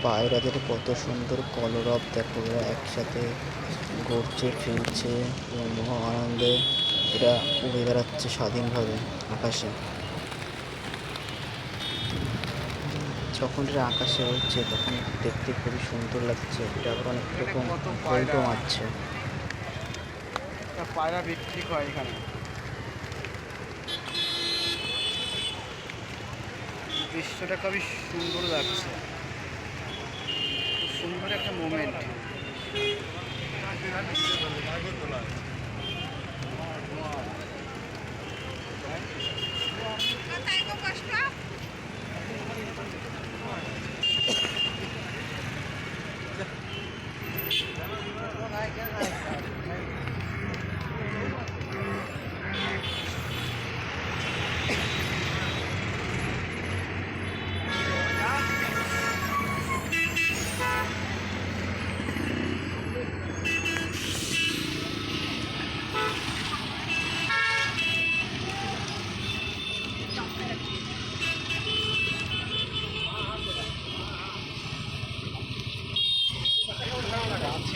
পায়রাদের কত সুন্দর কলরব দেখো, এরা একসাথে ঘুরছে ফিরছে এবং মহা আনন্দে এরা উড়ে বেড়াচ্ছে স্বাধীনভাবে আকাশে। যখন এরা আকাশে উড়ছে তখন দেখতে খুবই সুন্দর লাগছে। এটা আবার অনেক রকম ভল্টও মারছে। পায়রা বিক্রি হয় এখানে। দৃশ্যটা খুবই সুন্দর লাগছে, খুব সুন্দর একটা মোমেন্ট।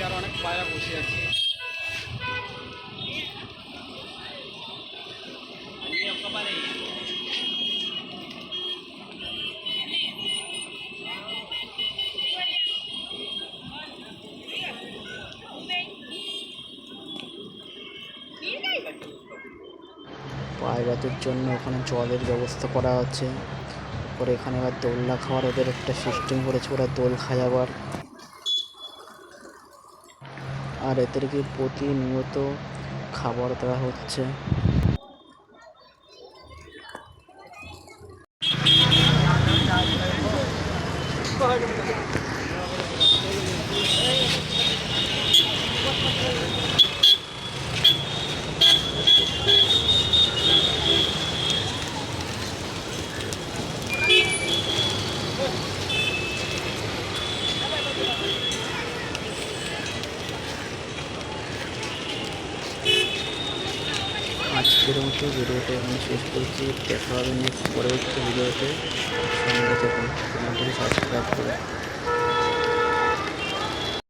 আর অনেক পায়রা বসে আছে। পায়রাদের জন্য ওখানে জলের ব্যবস্থা করা আছে। পরে এখানে আবার দোলনা খাওয়ার ওদের একটা সিস্টেম করেছে, ওরা দোল খায় আবার। আর এদেরকে প্রতিনিয়ত খাবার দেওয়া হচ্ছে। আজকের মতো ভিডিওটা এখানে শেষ করছি। দেখা হবে নেক্সট পরবর্তী ভিডিওতে। সঙ্গে থাকুন, চ্যানেলটিকে সাবস্ক্রাইব করুন।